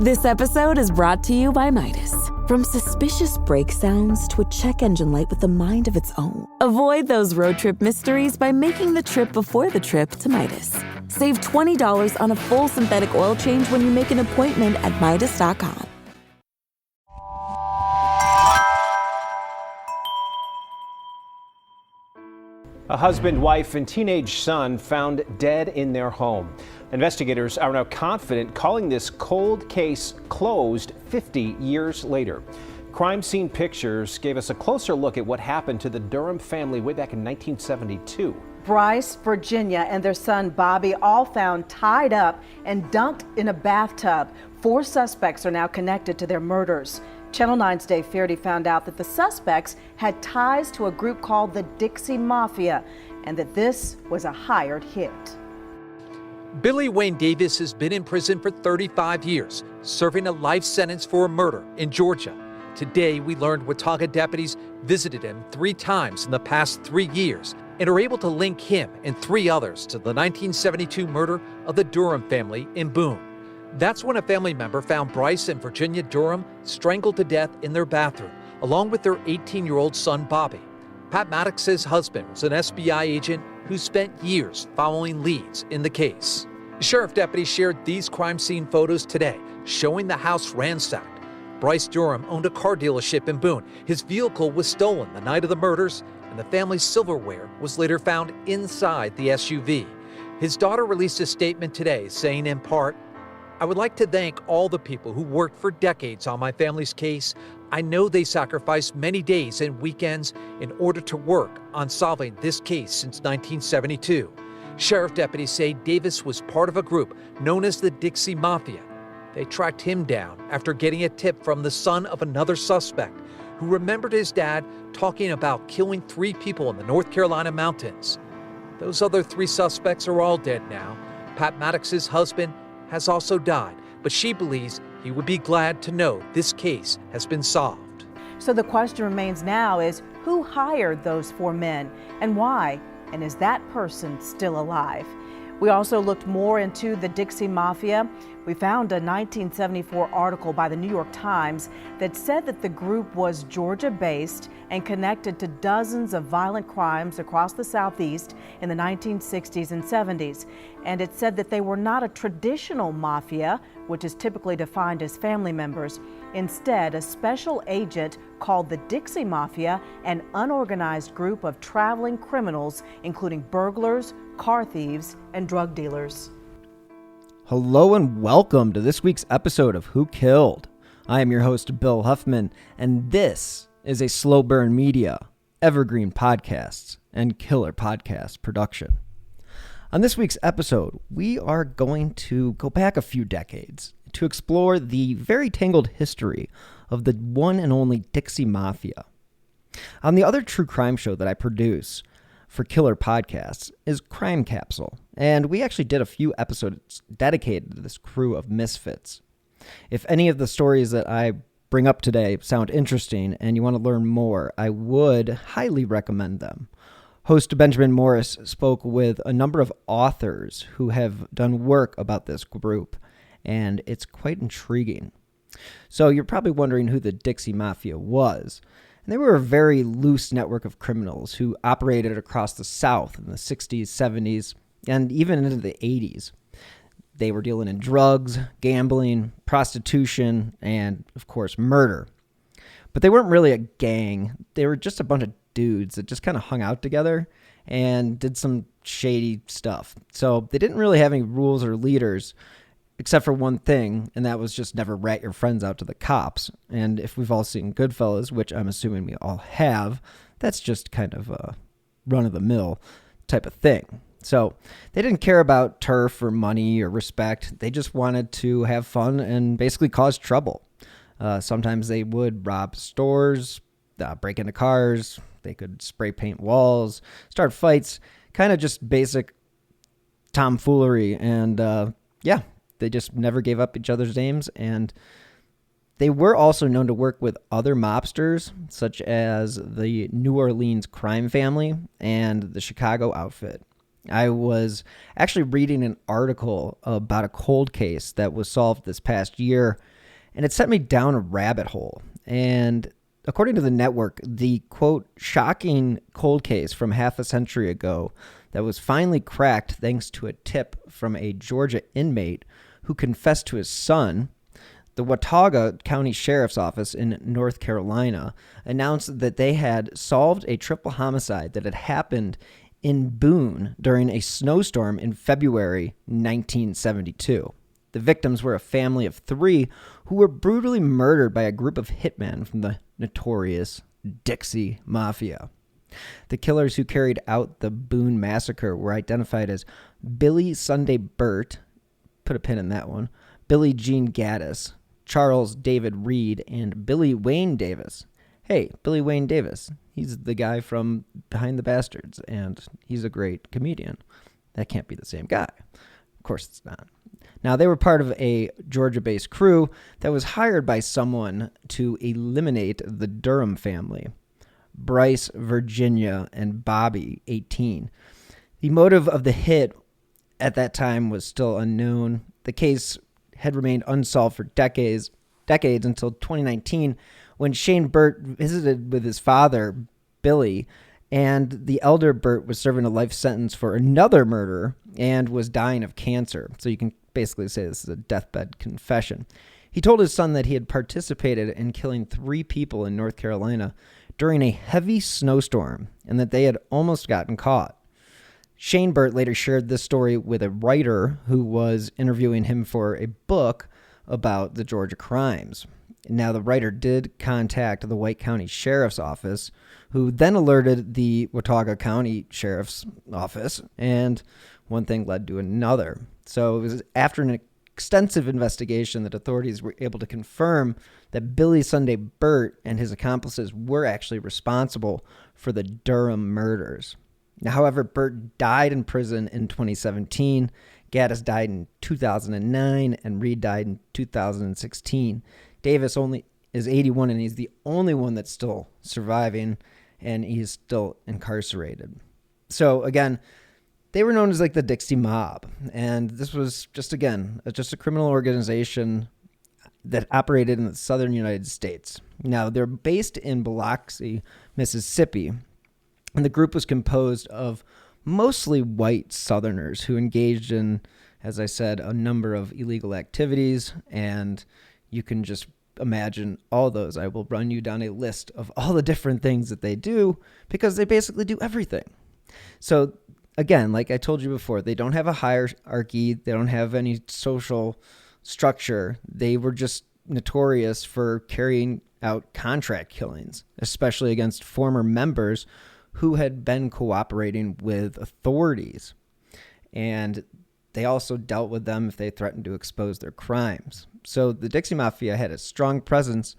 This episode is brought to you by Midas. From suspicious brake sounds to a check engine light with a mind of its own. Avoid those road trip mysteries by making the trip before the trip to Midas. Save $20 on a full synthetic oil change when you make an appointment at Midas.com. A husband, wife, and teenage son found dead in their home. Investigators are now confident calling this cold case closed 50 years later. Crime scene pictures gave us a closer look at what happened to the Durham family way back in 1972. Bryce, Virginia, and their son Bobby all found tied up and dunked in a bathtub. 4 suspects are now connected to their murders. Channel 9's Dave Feherty found out that the suspects had ties to a group called the Dixie Mafia and that this was a hired hit. Billy Wayne Davis has been in prison for 35 years, serving a life sentence for a murder in Georgia. Today, we learned Watauga deputies visited him 3 times in the past 3 years and are able to link him and 3 others to the 1972 murder of the Durham family in Boone. That's when a family member found Bryce and Virginia Durham strangled to death in their bathroom, along with their 18-year-old son, Bobby. Pat Maddox's husband was an SBI agent who spent years following leads in the case. Sheriff deputies shared these crime scene photos today, showing the house ransacked. Bryce Durham owned a car dealership in Boone. His vehicle was stolen the night of the murders, and the family's silverware was later found inside the SUV. His daughter released a statement today saying in part, "I would like to thank all the people who worked for decades on my family's case. I know they sacrificed many days and weekends in order to work on solving this case since 1972. Sheriff deputies say Davis was part of a group known as the Dixie Mafia. They tracked him down after getting a tip from the son of another suspect who remembered his dad talking about killing 3 people in the North Carolina mountains. Those other 3 suspects are all dead now. Pat Maddox's husband has also died, but she believes he would be glad to know this case has been solved." So the question remains now is who hired those 4 men and why? And is that person still alive? We also looked more into the Dixie Mafia. We found a 1974 article by the New York Times that said that the group was Georgia-based and connected to dozens of violent crimes across the Southeast in the 1960s and 70s. And it said that they were not a traditional mafia, which is typically defined as family members. Instead, a special agent called the Dixie Mafia an unorganized group of traveling criminals, including burglars, car thieves, and drug dealers. Hello and welcome to this week's episode of Who Killed? I am your host, Bill Huffman, and this is a Slow Burn Media, Evergreen Podcasts, and Killer Podcast production. On this week's episode, we are going to go back a few decades to explore the very tangled history of the one and only Dixie Mafia. On the other true crime show that I produce for Killer Podcasts is Crime Capsule, and we actually did a few episodes dedicated to this crew of misfits. If any of the stories that I bring up today sound interesting and you want to learn more, I would highly recommend them. Host Benjamin Morris spoke with a number of authors who have done work about this group, and it's quite intriguing. So you're probably wondering who the Dixie Mafia was. And they were a very loose network of criminals who operated across the South in the 60s, 70s, and even into the 80s. They were dealing in drugs, gambling, prostitution, and, of course, murder. But they weren't really a gang. They were just a bunch of dudes that just kind of hung out together and did some shady stuff. So they didn't really have any rules or leaders, except for one thing, and that was just never rat your friends out to the cops. And if we've all seen Goodfellas, which I'm assuming we all have, that's just kind of a run-of-the-mill type of thing. So they didn't care about turf or money or respect. They just wanted to have fun and basically cause trouble. Sometimes they would rob stores, break into cars. They could spray paint walls, start fights, kind of just basic tomfoolery. And they just never gave up each other's names. And they were also known to work with other mobsters, such as the New Orleans crime family and the Chicago outfit. I was actually reading an article about a cold case that was solved this past year, and it sent me down a rabbit hole. And according to the network, the, quote, shocking cold case from half a century ago that was finally cracked thanks to a tip from a Georgia inmate who confessed to his son. The Watauga County Sheriff's Office in North Carolina announced that they had solved a triple homicide that had happened in Boone during a snowstorm in February 1972. The victims were a family of 3 who were brutally murdered by a group of hitmen from the notorious Dixie Mafia. The killers who carried out the Boone massacre were identified as Billy Sunday Birt, put a pin in that one, Billy Gene Gaddis, Charles David Reed, and Billy Wayne Davis. Hey, Billy Wayne Davis, he's the guy from Behind the Bastards, and he's a great comedian. That can't be the same guy. Of course it's not. Now, they were part of a Georgia-based crew that was hired by someone to eliminate the Durham family, Bryce, Virginia, and Bobby, 18. The motive of the hit at that time was still unknown. The case had remained unsolved for decades until 2019, when Shane Birt visited with his father, Billy, and the elder Birt was serving a life sentence for another murder and was dying of cancer. So you can basically say this is a deathbed confession. He told his son that he had participated in killing 3 people in North Carolina during a heavy snowstorm and that they had almost gotten caught. Shane Birt later shared this story with a writer who was interviewing him for a book about the Georgia crimes. Now, the writer did contact the White County Sheriff's Office, who then alerted the Watauga County Sheriff's Office, and one thing led to another. So it was after an extensive investigation that authorities were able to confirm that Billy Sunday Birt and his accomplices were actually responsible for the Durham murders. Now, however, Birt died in prison in 2017, Gaddis died in 2009, and Reed died in 2016. Davis only is 81, and he's the only one that's still surviving, and he's still incarcerated. So, again, they were known as like the Dixie Mob, and this was just a criminal organization that operated in the southern United States. Now, they're based in Biloxi, Mississippi, and the group was composed of mostly white Southerners who engaged in, as I said, a number of illegal activities, and you can just imagine all those. I will run you down a list of all the different things that they do because they basically do everything. So, again, like I told you before, they don't have a hierarchy. They don't have any social structure. They were just notorious for carrying out contract killings, especially against former members who had been cooperating with authorities. And they also dealt with them if they threatened to expose their crimes. So the Dixie Mafia had a strong presence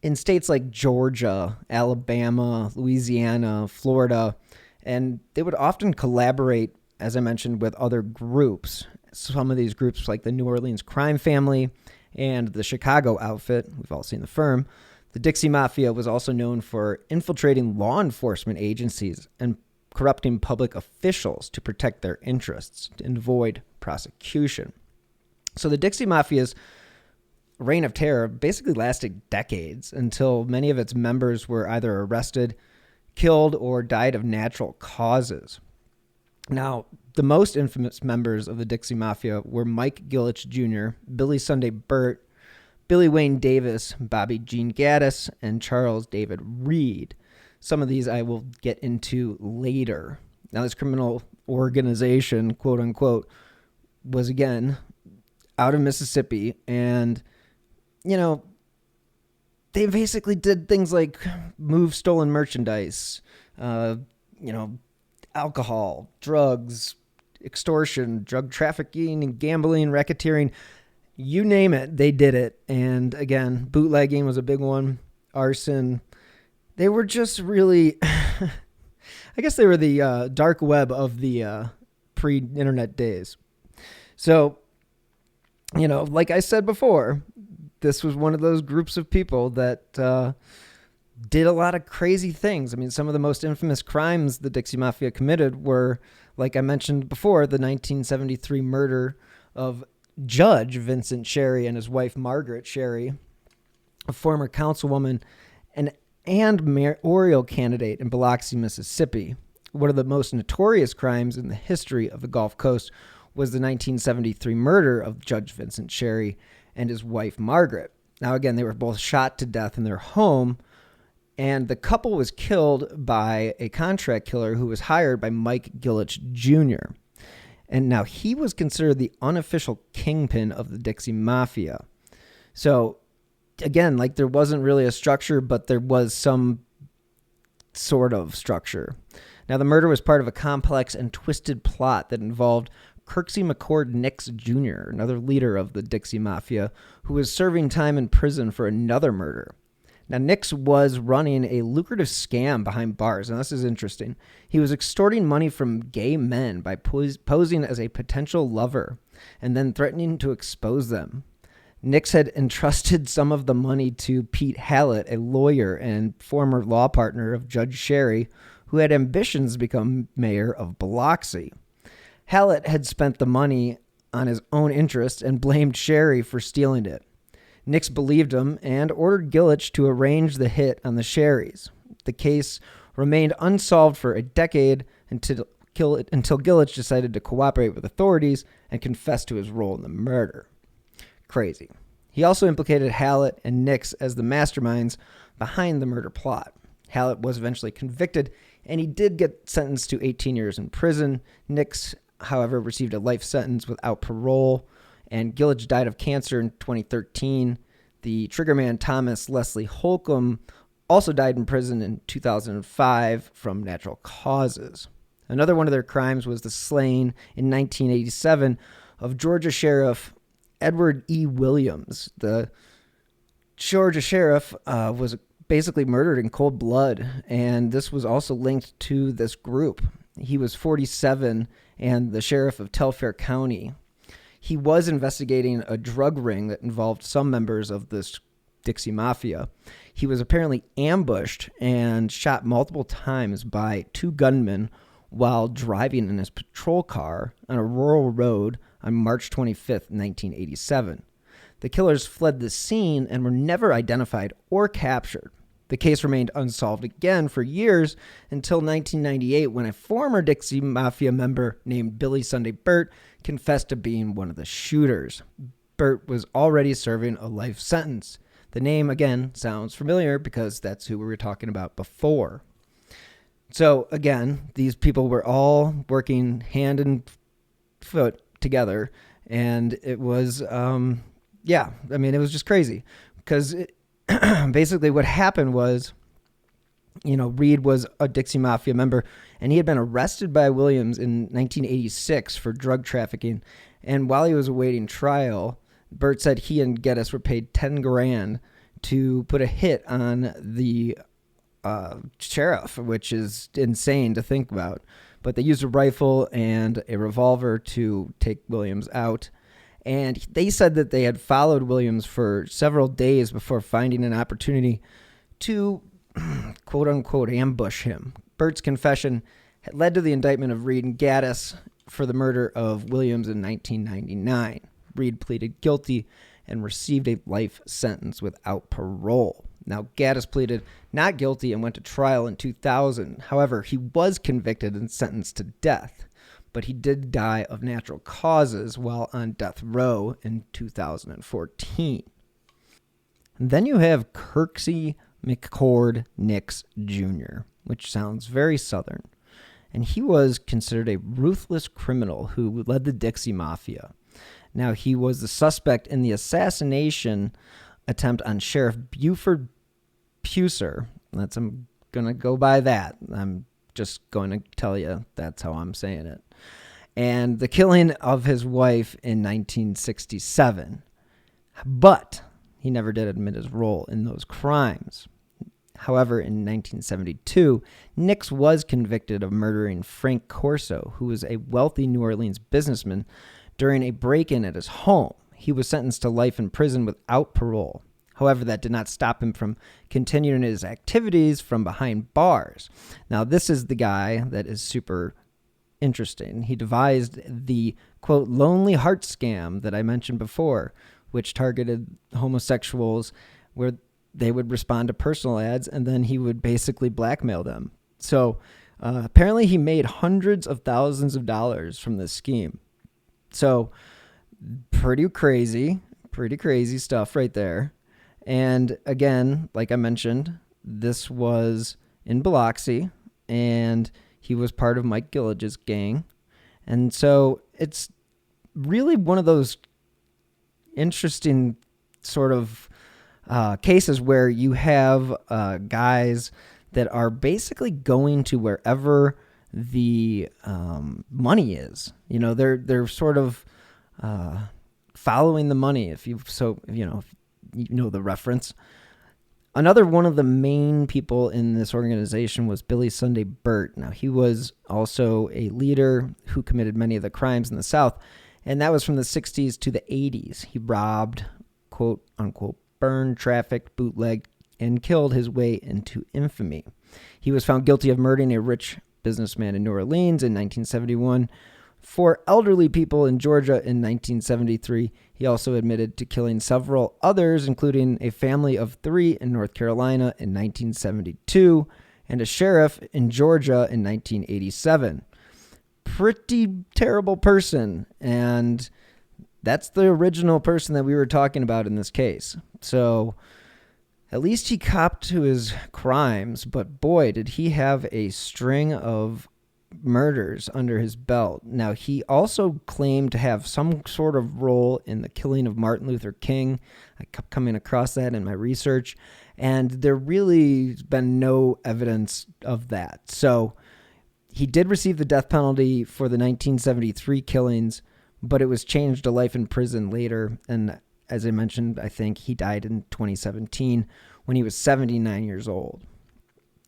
in states like Georgia, Alabama, Louisiana, Florida, and they would often collaborate, as I mentioned, with other groups. Some of these groups like the New Orleans Crime Family and the Chicago Outfit, we've all seen the firm. The Dixie Mafia was also known for infiltrating law enforcement agencies and corrupting public officials to protect their interests and avoid prosecution. So the Dixie Mafia's reign of terror basically lasted decades until many of its members were either arrested, killed, or died of natural causes. Now, the most infamous members of the Dixie Mafia were Mike Gillich Jr., Billy Sunday Birt, Billy Wayne Davis, Bobby Gene Gaddis, and Charles David Reed. Some of these I will get into later. Now, this criminal organization, quote unquote, was again out of Mississippi, and, you know, they basically did things like move stolen merchandise, alcohol, drugs, extortion, drug trafficking, and gambling, racketeering. You name it, they did it. And again, bootlegging was a big one. Arson. They were just really, I guess they were the dark web of the pre-internet days. So, you know, like I said before, this was one of those groups of people that did a lot of crazy things. I mean, some of the most infamous crimes the Dixie Mafia committed were, like I mentioned before, the 1973 murder of Judge Vincent Sherry and his wife Margaret Sherry, a former councilwoman and mayoral candidate in Biloxi, Mississippi. One of the most notorious crimes in the history of the Gulf Coast was the 1973 murder of Judge Vincent Sherry and his wife Margaret. Now, again, they were both shot to death in their home, and the couple was killed by a contract killer who was hired by Mike Gillich Jr. And now he was considered the unofficial kingpin of the Dixie Mafia. So, again, like there wasn't really a structure, but there was some sort of structure. Now, the murder was part of a complex and twisted plot that involved Kirksey Nix Jr., another leader of the Dixie Mafia, who was serving time in prison for another murder. Now, Nix was running a lucrative scam behind bars, and this is interesting. He was extorting money from gay men by posing as a potential lover and then threatening to expose them. Nix had entrusted some of the money to Pete Hallett, a lawyer and former law partner of Judge Sherry, who had ambitions to become mayor of Biloxi. Hallett had spent the money on his own interest and blamed Sherry for stealing it. Nix believed him and ordered Gillich to arrange the hit on the Sherrys. The case remained unsolved for a decade until Gillich decided to cooperate with authorities and confess to his role in the murder. Crazy. He also implicated Hallett and Nix as the masterminds behind the murder plot. Hallett was eventually convicted, and he did get sentenced to 18 years in prison. Nix, however, received a life sentence without parole, and Gillich died of cancer in 2013. The triggerman Thomas Leslie Holcomb also died in prison in 2005 from natural causes. Another one of their crimes was the slaying in 1987 of Georgia Sheriff Edward E. Williams. The Georgia sheriff was basically murdered in cold blood, and this was also linked to this group. He was 47 and the sheriff of Telfair County. He was investigating a drug ring that involved some members of this Dixie Mafia. He was apparently ambushed and shot multiple times by two gunmen while driving in his patrol car on a rural road on March 25th, 1987. The killers fled the scene and were never identified or captured. The case remained unsolved again for years until 1998 when a former Dixie Mafia member named Billy Sunday Birt confessed to being one of the shooters. Birt was already serving a life sentence. The name, again, sounds familiar because that's who we were talking about before. So, again, these people were all working hand and foot together, and it was, it was just crazy because basically what happened was, Reed was a Dixie Mafia member, and he had been arrested by Williams in 1986 for drug trafficking. And while he was awaiting trial, Birt said he and Geddes were paid $10,000 to put a hit on the sheriff, which is insane to think about. But they used a rifle and a revolver to take Williams out. And they said that they had followed Williams for several days before finding an opportunity to, quote unquote, ambush him. Birt's confession had led to the indictment of Reed and Gaddis for the murder of Williams in 1999. Reed pleaded guilty and received a life sentence without parole. Now, Gaddis pleaded not guilty and went to trial in 2000. However, he was convicted and sentenced to death, but he did die of natural causes while on death row in 2014. And then you have Kirksey Nix Jr., which sounds very Southern. And he was considered a ruthless criminal who led the Dixie Mafia. Now, he was the suspect in the assassination attempt on Sheriff Buford Puser. I'm going to go by that. I'm just going to tell you that's how I'm saying it. And the killing of his wife in 1967. But he never did admit his role in those crimes. However, in 1972, Nix was convicted of murdering Frank Corso, who was a wealthy New Orleans businessman, during a break-in at his home. He was sentenced to life in prison without parole. However, that did not stop him from continuing his activities from behind bars. Now, this is the guy that is super interesting. He devised the, quote, lonely heart scam that I mentioned before, which targeted homosexuals where they would respond to personal ads and then he would basically blackmail them. So apparently he made hundreds of thousands of dollars from this scheme. So pretty crazy stuff right there. And again, like I mentioned, this was in Biloxi, and he was part of Mike Gillage's gang. And so it's really one of those interesting sort of cases where you have guys that are basically going to wherever the money is. You know, they're sort of following the money. If you know the reference. Another one of the main people in this organization was Billy Sunday Birt. Now, he was also a leader who committed many of the crimes in the South, and that was from the 60s to the 80s. He robbed, quote unquote, burned, trafficked, bootlegged, and killed his way into infamy. He was found guilty of murdering a rich businessman in New Orleans in 1971. 4 elderly people in Georgia in 1973. He also admitted to killing several others, including a family of 3 in North Carolina in 1972 and a sheriff in Georgia in 1987. Pretty terrible person, and that's the original person that we were talking about in this case. So at least he copped to his crimes, but boy, did he have a string of murders under his belt. Now, he also claimed to have some sort of role in the killing of Martin Luther King. I kept coming across that in my research, and there really has been no evidence of that. So he did receive the death penalty for the 1973 killings, but it was changed to life in prison later. And as I mentioned, I think he died in 2017 when he was 79 years old.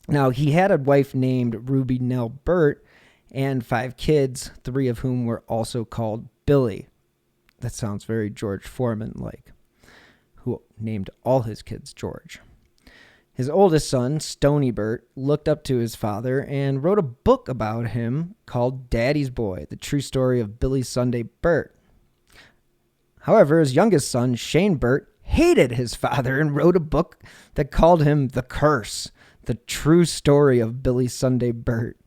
Now, he had a wife named Ruby Nell Birt and 5 kids, 3 of whom were also called Billy. That sounds very George Foreman-like, who named all his kids George. His oldest son, Stoney Birt, looked up to his father and wrote a book about him called Daddy's Boy, the true story of Billy Sunday Birt. However, his youngest son, Shane Birt, hated his father and wrote a book that called him The Curse, the true story of Billy Sunday Birt.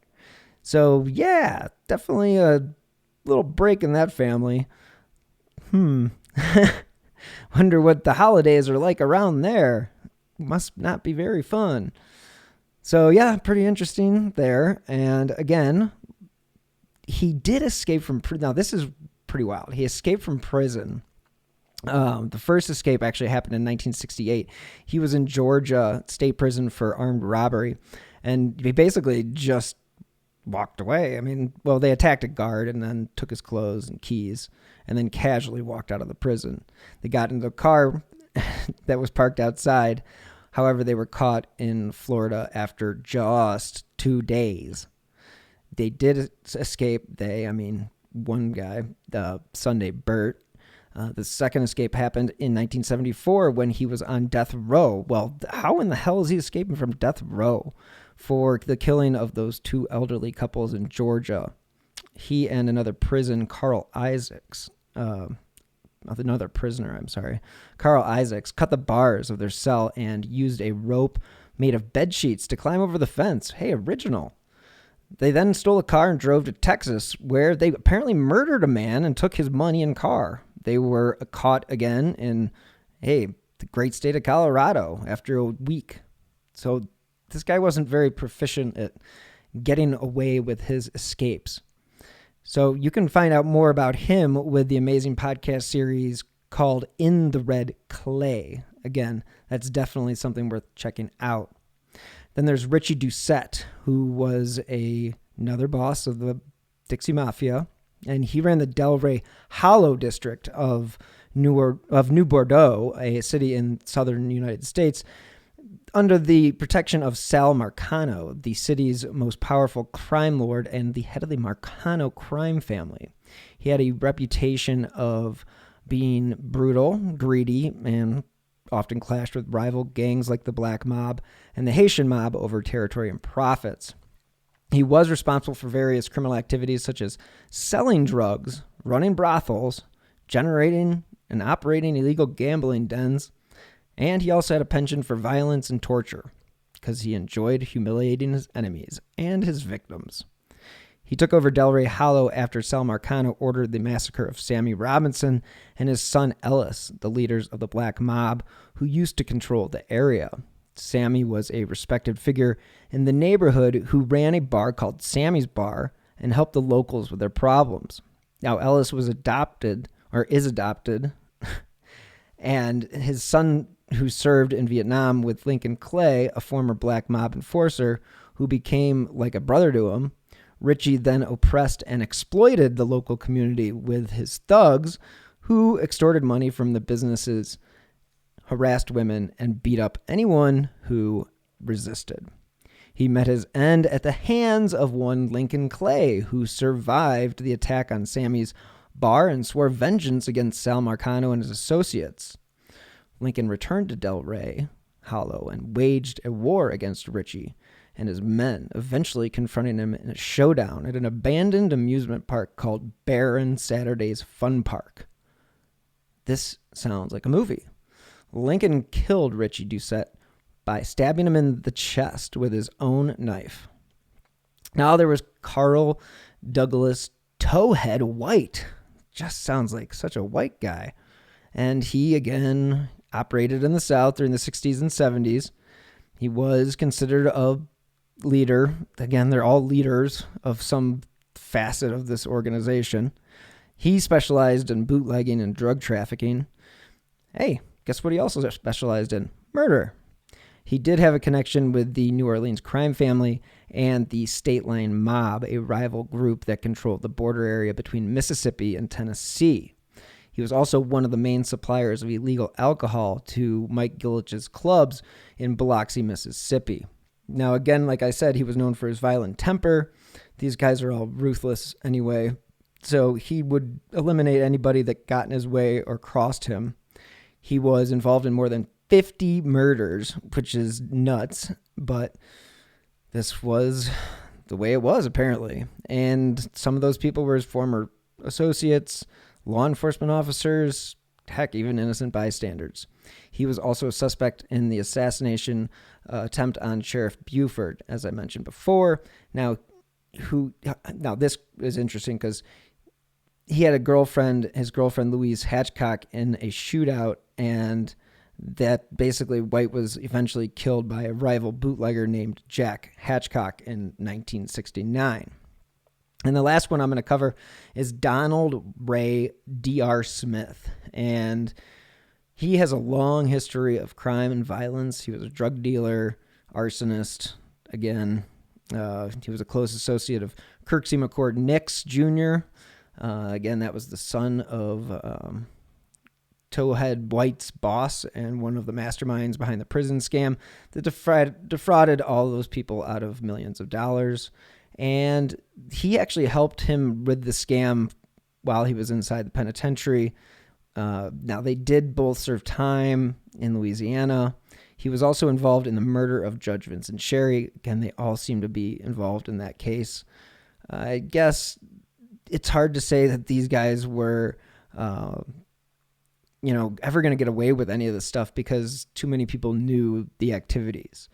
So, yeah, definitely a little break in that family. Wonder what the holidays are like around there. Must not be very fun. So, yeah, pretty interesting there. And again, he did escape from prison. Now, this is pretty wild. He escaped from prison. The first escape actually happened in 1968. He was in Georgia State Prison for armed robbery, and he basically just walked away. I mean, well, they attacked a guard and then took his clothes and keys and then casually walked out of the prison. They got into a car that was parked outside. However, they were caught in Florida after just 2 days. They did escape. One guy, Sunday Birt. The second escape happened in 1974 when he was on death row. Well, how in the hell is he escaping from death row for the killing of those 2 elderly couples in Georgia? He and another prisoner, Carl Isaacs, cut the bars of their cell and used a rope made of bed sheets to climb over the fence. Hey, original. They then stole a car and drove to Texas, where they apparently murdered a man and took his money and car. They were caught again in, the great state of Colorado after a week. So this guy wasn't very proficient at getting away with his escapes. So you can find out more about him with the amazing podcast series called In the Red Clay. Again, that's definitely something worth checking out. Then there's Richie Doucette, who was another boss of the Dixie Mafia, and he ran the Delray Hollow district of New Bordeaux, a city in southern United States, under the protection of Sal Marcano, the city's most powerful crime lord and the head of the Marcano crime family. He had a reputation of being brutal, greedy, and often clashed with rival gangs like the Black Mob and the Haitian Mob over territory and profits. He was responsible for various criminal activities such as selling drugs, running brothels, generating and operating illegal gambling dens, and he also had a penchant for violence and torture because he enjoyed humiliating his enemies and his victims. He took over Delray Hollow after Sal Marcano ordered the massacre of Sammy Robinson and his son Ellis, the leaders of the Black Mob who used to control the area. Sammy was a respected figure in the neighborhood who ran a bar called Sammy's Bar and helped the locals with their problems. Now, Ellis is adopted, and his son, who served in Vietnam with Lincoln Clay, a former Black Mob enforcer who became like a brother to him. Richie then oppressed and exploited the local community with his thugs, who extorted money from the businesses, harassed women, and beat up anyone who resisted. He met his end at the hands of one Lincoln Clay, who survived the attack on Sammy's bar and swore vengeance against Sal Marcano and his associates. Lincoln returned to Delray Hollow and waged a war against Richie and his men, eventually confronting him in a showdown at an abandoned amusement park called Barron Saturday's Fun Park. This sounds like a movie. Lincoln killed Richie Doucette by stabbing him in the chest with his own knife. Now there was Carl Douglas Towhead White. Just sounds like such a white guy. And he, again, operated in the South during the 60s and 70s. He was considered a leader. Again, they're all leaders of some facet of this organization. He specialized in bootlegging and drug trafficking. Hey, guess what he also specialized in? Murder. He did have a connection with the New Orleans crime family and the State Line Mob, a rival group that controlled the border area between Mississippi and Tennessee. He was also one of the main suppliers of illegal alcohol to Mike Gillich's clubs in Biloxi, Mississippi. Now, again, like I said, he was known for his violent temper. These guys are all ruthless anyway. So he would eliminate anybody that got in his way or crossed him. He was involved in more than 50 murders, which is nuts, but this was the way it was, apparently. And some of those people were his former associates, law enforcement officers, heck, even innocent bystanders. He was also a suspect in the assassination attempt on Sheriff Buford, as I mentioned before. Now this is interesting because he had a girlfriend, his girlfriend Louise Hatchcock, in a shootout, and that basically White was eventually killed by a rival bootlegger named Jack Hatchcock in 1969. And the last one I'm going to cover is Donald Ray D.R. Smith. And he has a long history of crime and violence. He was a drug dealer, arsonist. Again, he was a close associate of Kirksey Nix Jr. Again, that was the son of Towhead White's boss and one of the masterminds behind the prison scam that defrauded all those people out of millions of dollars. And he actually helped him with the scam while he was inside the penitentiary. Now, they did both serve time in Louisiana. He was also involved in the murder of Judge Vincent Sherry. Again, they all seem to be involved in that case. I guess it's hard to say that these guys were, ever going to get away with any of this stuff because too many people knew the activities.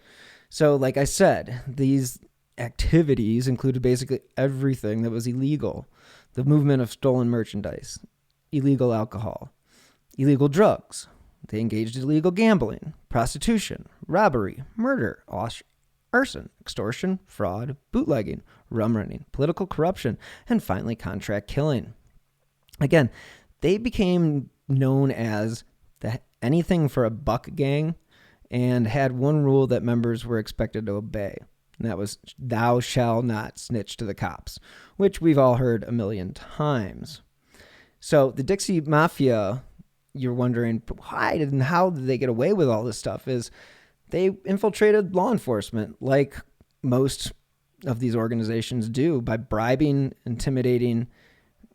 So, like I said, these activities included basically everything that was illegal. The movement of stolen merchandise, illegal alcohol, illegal drugs. They engaged in illegal gambling, prostitution, robbery, murder, arson, extortion, fraud, bootlegging, rum running, political corruption, and finally contract killing. Again, they became known as the anything for a buck gang and had one rule that members were expected to obey. And that was, thou shalt not snitch to the cops, which we've all heard a million times. So the Dixie Mafia, you're wondering why and how did they get away with all this stuff, is they infiltrated law enforcement like most of these organizations do by bribing, intimidating,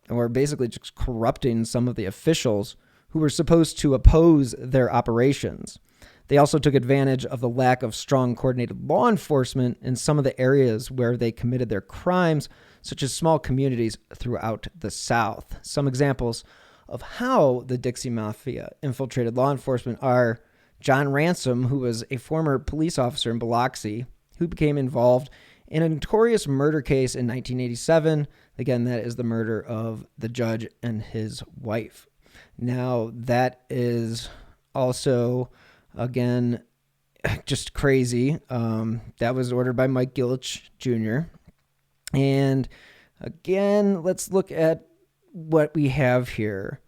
or basically just corrupting some of the officials who were supposed to oppose their operations. They also took advantage of the lack of strong coordinated law enforcement in some of the areas where they committed their crimes, such as small communities throughout the South. Some examples of how the Dixie Mafia infiltrated law enforcement are John Ransom, who was a former police officer in Biloxi, who became involved in a notorious murder case in 1987. Again, that is the murder of the judge and his wife. Now, that is also, again, just crazy. That was ordered by Mike Gillich Jr. And again, let's look at what we have here.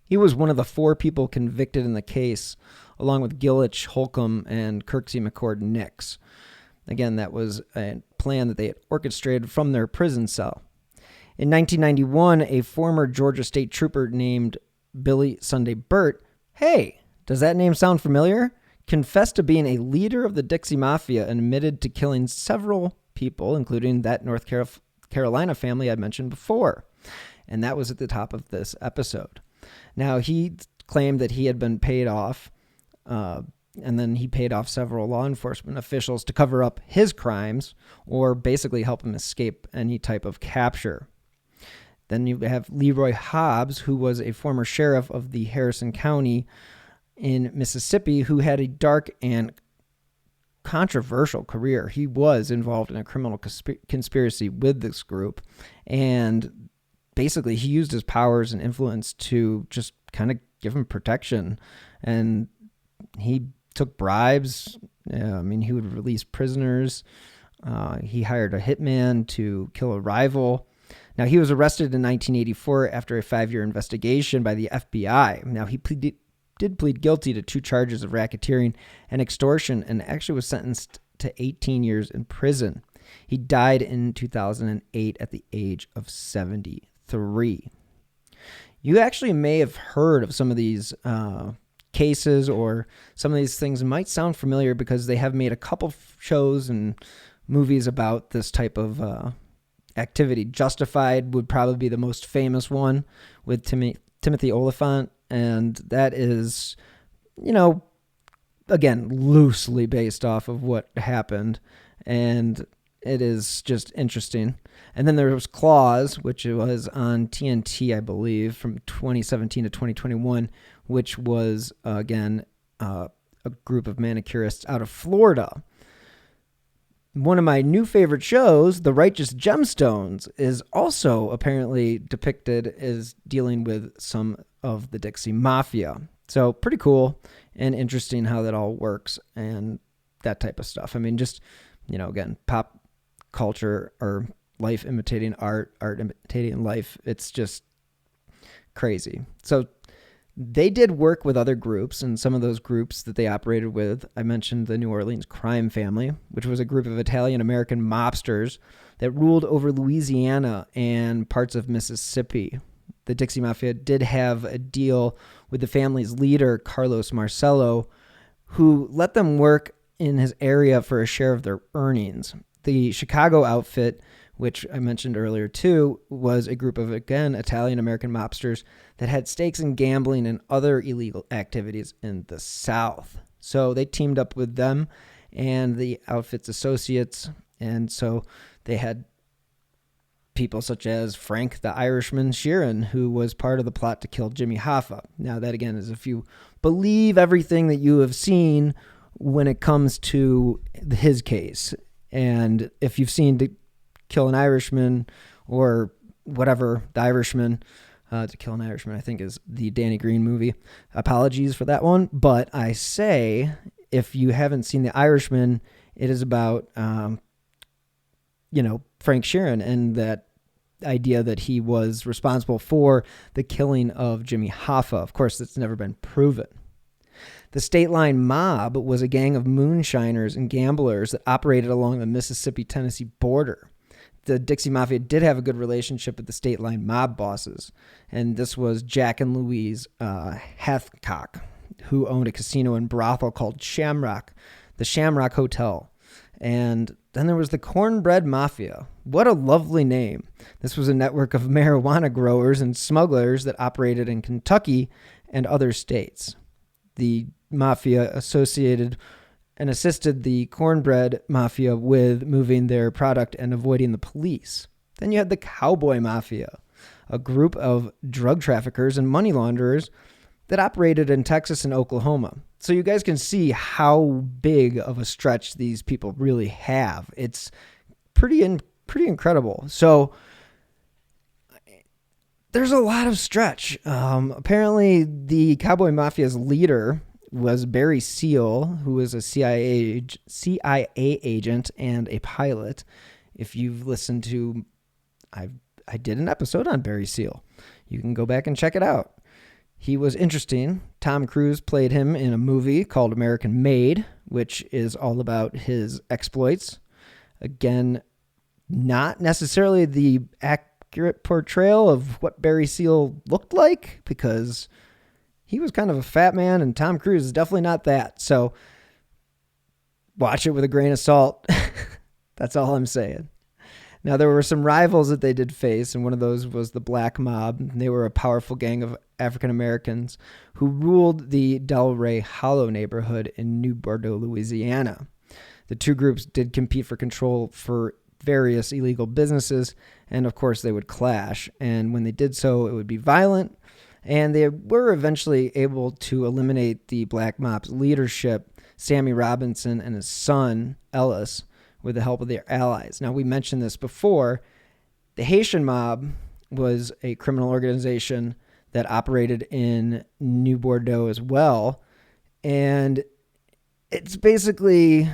He was one of the 4 people convicted in the case, along with Gillich, Holcomb, and Kirksey Nix. Again, that was a plan that they had orchestrated from their prison cell. In 1991, a former Georgia State Trooper named Billy Sunday Birt, hey, does that name sound familiar? Confessed to being a leader of the Dixie Mafia and admitted to killing several people, including that North Carolina family I mentioned before. And that was at the top of this episode. Now, he claimed that he had been paid off, and then he paid off several law enforcement officials to cover up his crimes or basically help him escape any type of capture. Then you have Leroy Hobbs, who was a former sheriff of the Harrison County in Mississippi, who had a dark and controversial career. He was involved in a criminal conspiracy with this group, and basically he used his powers and influence to just kind of give him protection. And he took bribes. He would release prisoners. He hired a hitman to kill a rival. Now, he was arrested in 1984 after a 5-year investigation by the FBI. Now, he did plead guilty to 2 charges of racketeering and extortion, and actually was sentenced to 18 years in prison. He died in 2008 at the age of 73. You actually may have heard of some of these cases, or some of these things might sound familiar because they have made a couple shows and movies about this type of activity. Justified would probably be the most famous one with Timothy Oliphant, and that is, again, loosely based off of what happened, and it is just interesting. And then there was Claws, which was on TNT, I believe, from 2017 to 2021, which was, again, a group of manicurists out of Florida. One of my new favorite shows, The Righteous Gemstones, is also apparently depicted as dealing with some of the Dixie Mafia. So pretty cool and interesting how that all works and that type of stuff. Again, pop culture or life imitating art, art imitating life. It's just crazy. So they did work with other groups, and some of those groups that they operated with, I mentioned the New Orleans Crime Family, which was a group of Italian-American mobsters that ruled over Louisiana and parts of Mississippi. The Dixie Mafia did have a deal with the family's leader, Carlos Marcello, who let them work in his area for a share of their earnings. The Chicago outfit, which I mentioned earlier too, was a group of, again, Italian-American mobsters that had stakes in gambling and other illegal activities in the South. So they teamed up with them and the outfit's associates, and so they had people such as Frank the Irishman Sheeran, who was part of the plot to kill Jimmy Hoffa. Now, that again is if you believe everything that you have seen when it comes to his case. And if you've seen To Kill an Irishman or whatever, The Irishman, To Kill an Irishman, I think is the Danny Green movie. Apologies for that one. But I say, if you haven't seen The Irishman, it is about, Frank Sheeran and that idea that he was responsible for the killing of Jimmy Hoffa. Of course, that's never been proven. The State Line Mob was a gang of moonshiners and gamblers that operated along the Mississippi-Tennessee border. The Dixie Mafia did have a good relationship with the State Line Mob bosses, and this was Jack and Louise Hathcock, who owned a casino and brothel called Shamrock, the Shamrock Hotel. And then there was the Cornbread Mafia. What a lovely name. This was a network of marijuana growers and smugglers that operated in Kentucky and other states. The mafia associated and assisted the cornbread mafia with moving their product and avoiding the police. Then you had the cowboy mafia, a group of drug traffickers and money launderers that operated in Texas and Oklahoma. So you guys can see how big of a stretch these people really have. It's pretty incredible. So there's a lot of stretch. Apparently, the cowboy mafia's leader was Barry Seal, who was a CIA agent and a pilot. If you've listened to, I did an episode on Barry Seal. You can go back and check it out. He was interesting. Tom Cruise played him in a movie called American Made, which is all about his exploits. Again, not necessarily the accurate portrayal of what Barry Seal looked like, because he was kind of a fat man, and Tom Cruise is definitely not that. So watch it with a grain of salt. That's all I'm saying. Now, there were some rivals that they did face, and one of those was the Black Mob. They were a powerful gang of African Americans who ruled the Delray Hollow neighborhood in New Bordeaux, Louisiana. The two groups did compete for control for various illegal businesses, and of course they would clash. And when they did so, it would be violent, and they were eventually able to eliminate the Black Mob's leadership, Sammy Robinson and his son, Ellis, with the help of their allies. Now, we mentioned this before. The Haitian mob was a criminal organization that operated in New Bordeaux as well. And it's basically,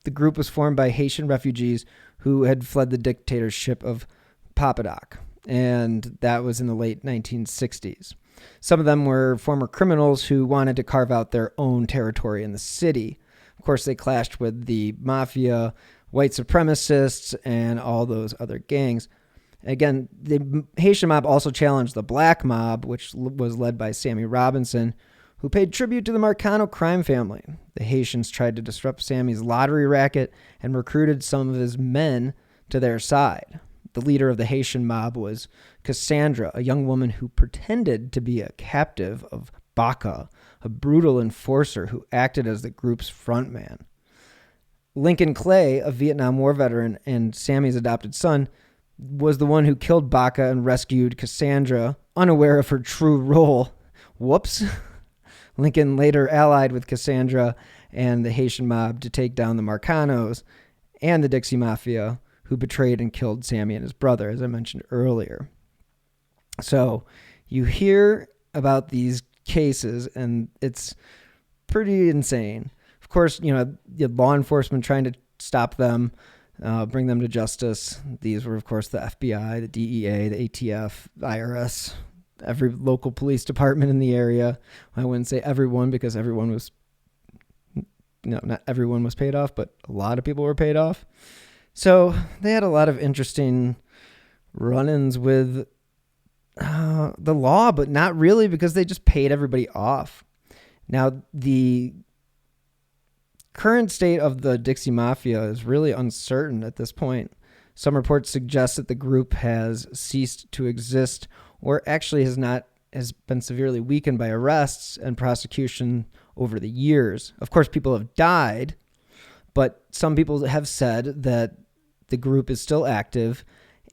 the group was formed by Haitian refugees who had fled the dictatorship of Papadoc. And that was in the late 1960s. Some of them were former criminals who wanted to carve out their own territory in the city. Of course, they clashed with the mafia, white supremacists, and all those other gangs. Again, the Haitian mob also challenged the Black Mob, which was led by Sammy Robinson, who paid tribute to the Marcano crime family. The Haitians tried to disrupt Sammy's lottery racket and recruited some of his men to their side. The leader of the Haitian mob was Cassandra, a young woman who pretended to be a captive of Baca, a brutal enforcer who acted as the group's frontman. Lincoln Clay, a Vietnam War veteran and Sammy's adopted son, was the one who killed Baca and rescued Cassandra, unaware of her true role. Whoops. Lincoln later allied with Cassandra and the Haitian mob to take down the Marcanos and the Dixie Mafia, who betrayed and killed Sammy and his brother, as I mentioned earlier. So you hear about these cases, and it's pretty insane. Of course, you know, the law enforcement trying to stop them, bring them to justice. These were, of course, the FBI, the DEA, the ATF, IRS, every local police department in the area. I wouldn't say everyone, because not everyone was paid off, but a lot of people were paid off. So they had a lot of interesting run-ins with the law, but not really, because they just paid everybody off. Now, the current state of the Dixie Mafia is really uncertain at this point. Some reports suggest that the group has ceased to exist, or actually has been severely weakened by arrests and prosecution over the years. Of course, people have died, but some people have said that the group is still active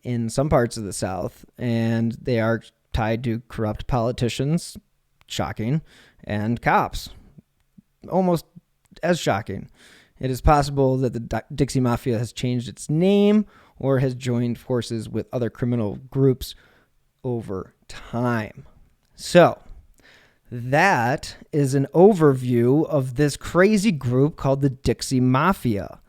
in some parts of the South, and they are tied to corrupt politicians, shocking, and cops, almost as shocking. It is possible that the Dixie Mafia has changed its name or has joined forces with other criminal groups over time. So that is an overview of this crazy group called the Dixie Mafia.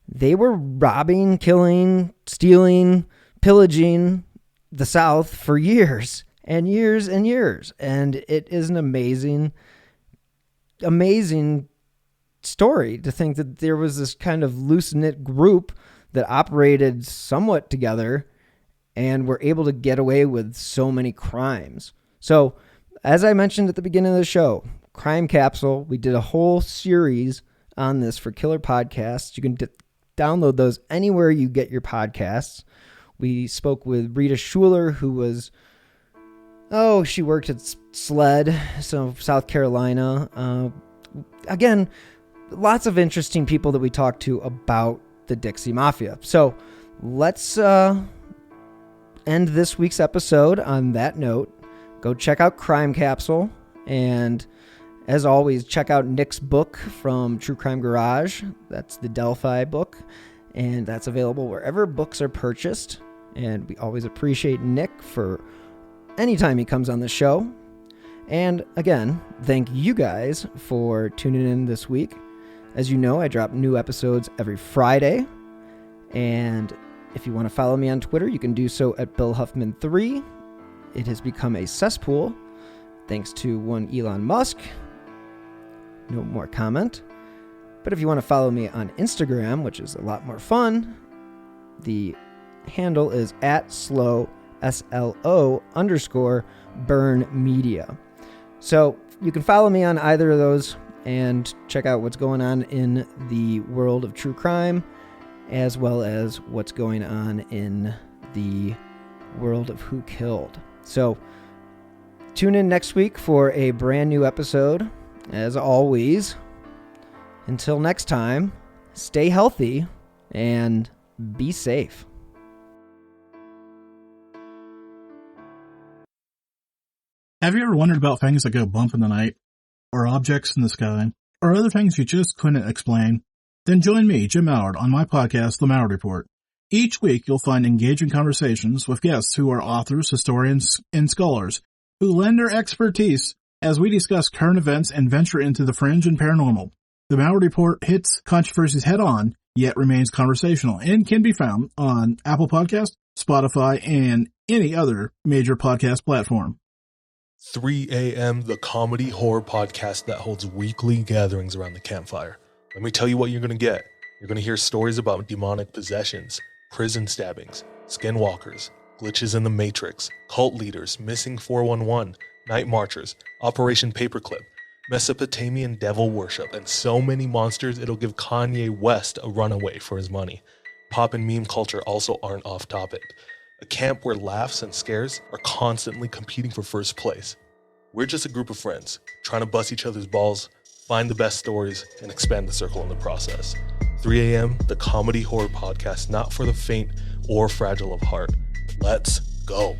They were robbing, killing, stealing, pillaging the South for years and years and years. And it is an amazing story to think that there was this kind of loose-knit group that operated somewhat together and were able to get away with so many crimes. So, as I mentioned at the beginning of the show, Crime Capsule, we did a whole series on this for Killer Podcasts. You can download those anywhere you get your podcasts. We spoke with Rita Schuler, who was she worked at SLED, so South Carolina. Again, lots of interesting people that we talked to about the Dixie Mafia. So let's end this week's episode on that note. Go check out Crime Capsule, and as always, check out Nick's book from True Crime Garage. That's the Delphi book, and that's available wherever books are purchased. And we always appreciate Nick for any time he comes on the show. And again, thank you guys for tuning in this week. As you know, I drop new episodes every Friday. And if you want to follow me on Twitter, you can do so at BillHuffman3. It has become a cesspool, thanks to one Elon Musk. No more comment. But if you want to follow me on Instagram, which is a lot more fun, the handle is @SLO, SLO_burn media. So you can follow me on either of those and check out what's going on in the world of true crime, as well as what's going on in the world of Who Killed. So tune in next week for a brand new episode. As always, until next time, stay healthy and be safe. Have you ever wondered about things that go bump in the night, or objects in the sky, or other things you just couldn't explain? Then join me, Jim Mallard, on my podcast, The Mallard Report. Each week, you'll find engaging conversations with guests who are authors, historians, and scholars who lend their expertise as we discuss current events and venture into the fringe and paranormal. The Mallard Report hits controversies head-on, yet remains conversational, and can be found on Apple Podcasts, Spotify, and any other major podcast platform. 3 a.m., the comedy horror podcast that holds weekly gatherings around the campfire. Let me tell you what you're going to get. You're going to hear stories about demonic possessions, prison stabbings, skinwalkers, glitches in the Matrix, cult leaders, missing 411, night marchers, Operation Paperclip, Mesopotamian devil worship, and so many monsters it'll give Kanye West a runaway for his money. Pop and meme culture also aren't off topic. A camp where laughs and scares are constantly competing for first place. We're just a group of friends, trying to bust each other's balls, find the best stories, and expand the circle in the process. 3 a.m., the comedy horror podcast, not for the faint or fragile of heart. Let's go.